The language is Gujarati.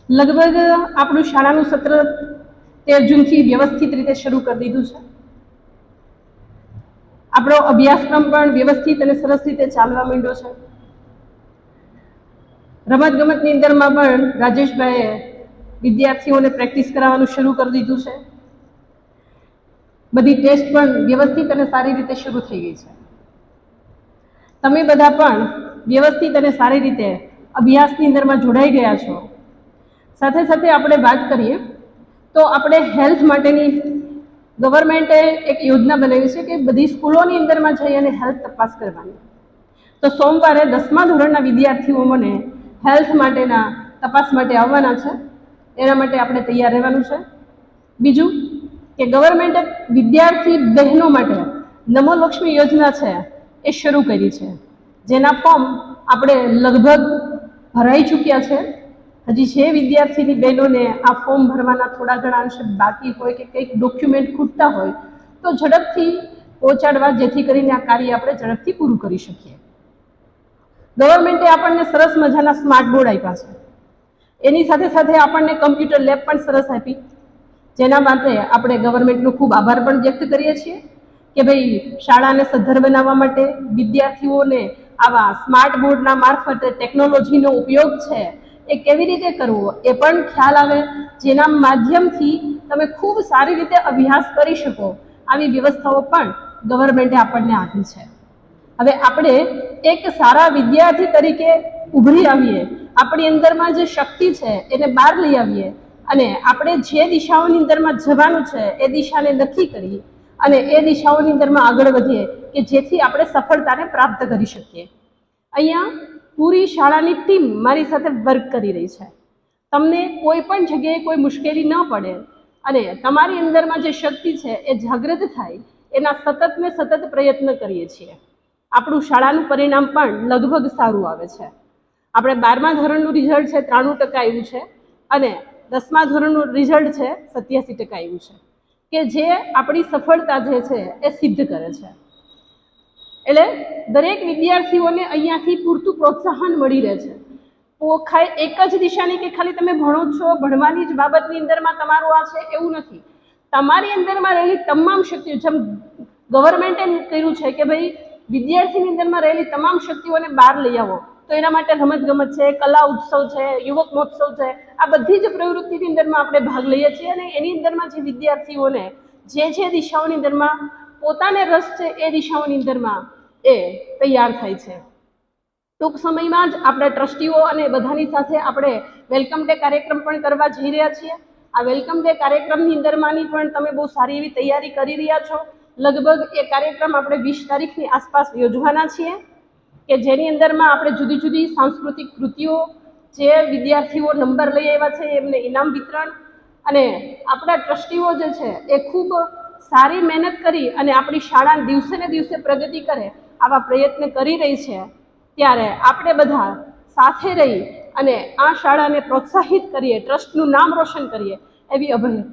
लगभग આપણું શાળાનું સત્ર 13 જૂનથી વ્યવસ્થિત રીતે શરૂ કરી દીધું છે। આપણો અભ્યાસક્રમ પણ વ્યવસ્થિત અને સરસ રીતે ચાલવા માંડ્યો છે। રમતગમતની અંદરમાં પણ રાજેશભાઈએ વિદ્યાર્થીઓને પ્રેક્ટિસ કરાવવાનું શરૂ કરી દીધું છે। બધી ટેસ્ટ પણ વ્યવસ્થિત અને સારી રીતે શરૂ થઈ ગઈ છે। તમે બધા પણ વ્યવસ્થિત અને સારી રીતે અભ્યાસની અંદરમાં જોડાઈ ગયા છો। સાથે સાથે આપણે વાત કરીએ તો આપણે હેલ્થ માટેની ગવર્મેન્ટે એક યોજના બનાવી છે કે બધી સ્કૂલોની અંદરમાં જઈ અને હેલ્થ તપાસ કરવાની। તો સોમવારે 10મા ધોરણના વિદ્યાર્થીઓ મને હેલ્થ માટેના તપાસ માટે આવવાના છે। એના માટે આપણે તૈયાર રહેવાનું છે। બીજું કે ગવર્મેન્ટે વિદ્યાર્થી બહેનો માટે નમો લક્ષ્મી યોજના છે એ શરૂ કરી છે, જેના ફોર્મ આપણે લગભગ ભરાઈ ચૂક્યા છે। હજી જે વિદ્યાર્થીની બહેનોને આ ફોર્મ ભરવાના થોડા ઘણા અંશે બાકી હોય કે કંઈક ડોક્યુમેન્ટ ખૂટતા હોય તો ઝડપથી પહોંચાડવા, જેથી કરીને આ કાર્ય આપણે ઝડપથી પૂરું કરી શકીએ। ગવર્મેન્ટે આપણને સરસ મજાના સ્માર્ટ બોર્ડ આપ્યા છે, એની સાથે સાથે આપણને કમ્પ્યુટર લેબ પણ સરસ આપી, જેના માટે આપણે ગવર્મેન્ટનો ખૂબ આભાર પણ વ્યક્ત કરીએ છીએ કે ભાઈ શાળાને સદ્ધર બનાવવા માટે વિદ્યાર્થીઓને આવા સ્માર્ટ બોર્ડના મારફતે ટેકનોલોજીનો ઉપયોગ છે એ કેવી રીતે કરવો એ પણ ખ્યાલ આવે, જેના માધ્યમથી તમે ખૂબ સારી રીતે અભ્યાસ કરી શકો, આવી વ્યવસ્થાઓ પણ ગવર્મેન્ટે આપણને આપી છે। હવે આપણે એક સારા વિદ્યાર્થી તરીકે ઉભરી આવીએ, આપણી અંદરમાં જે શક્તિ છે એને બહાર લઈ આવીએ અને આપણે જે દિશાઓની અંદરમાં જવાનું છે એ દિશાને નક્કી કરીએ અને એ દિશાઓની અંદરમાં આગળ વધીએ કે જેથી આપણે સફળતાને પ્રાપ્ત કરી શકીએ। અહીંયા પૂરી શાળાની ટીમ મારી સાથે વર્ક કરી રહી છે। તમને કોઈ પણ જગ્યાએ કોઈ મુશ્કેલી ન પડે અને તમારી અંદરમાં જે શક્તિ છે એ જાગૃત થાય એના સતત ને સતત પ્રયત્ન કરીએ છીએ। આપણું શાળાનું પરિણામ પણ લગભગ સારું આવે છે। આપણે 12મા ધોરણનું રિઝલ્ટ છે 93% આવ્યું છે અને 10મા ધોરણનું રિઝલ્ટ છે 87% આવ્યું છે, કે જે આપણી સફળતા જે છે એ સિદ્ધ કરે છે। એટલે દરેક વિદ્યાર્થીઓને અહીંયાથી પૂરતું પ્રોત્સાહન મળી રહે છે। એક જ દિશાની કે ખાલી તમે ભણો છો, ભણવાની જ બાબતની અંદરમાં તમારું આ છે એવું નથી। તમારી અંદરમાં રહેલી તમામ શક્તિઓ, જેમ ગવર્મેન્ટે કર્યું છે કે ભાઈ વિદ્યાર્થીની અંદરમાં રહેલી તમામ શક્તિઓને બહાર લઈ આવો, તો એના માટે રમતગમત છે, કલા ઉત્સવ છે, યુવક મહોત્સવ છે, આ બધી જ પ્રવૃત્તિની અંદરમાં આપણે ભાગ લઈએ છીએ અને એની અંદરમાં જે વિદ્યાર્થીઓને જે દિશાઓની અંદરમાં પોતાને રસ છે એ દિશાઓની અંદરમાં એ તૈયાર થાય છે। ટૂંક સમયમાં જ આપણા ટ્રસ્ટીઓ અને બધાની સાથે આપણે વેલકમ ડે કાર્યક્રમ પણ કરવા જઈ રહ્યા છીએ। આ વેલકમ ડે કાર્યક્રમની અંદરમાંની પણ તમે બહુ સારી એવી તૈયારી કરી રહ્યા છો। લગભગ એ કાર્યક્રમ આપણે 20 તારીખની આસપાસ યોજવાના છીએ કે જેની અંદરમાં આપણે જુદી જુદી સાંસ્કૃતિક કૃતિઓ, જે વિદ્યાર્થીઓ નંબર લઈ આવ્યા છે એમને ઇનામ વિતરણ અને આપણા ટ્રસ્ટીઓ જે છે એ ખૂબ સારી મહેનત કરી અને આપણી શાળા દિવસે ને દિવસે પ્રગતિ કરે આવા પ્રયત્ન કરી રહી છે। ત્યારે આપણે બધા સાથે રહી અને આ શાળાને પ્રોત્સાહિત કરીએ, ટ્રસ્ટનું નામ રોશન કરીએ એવી અભિનંદન।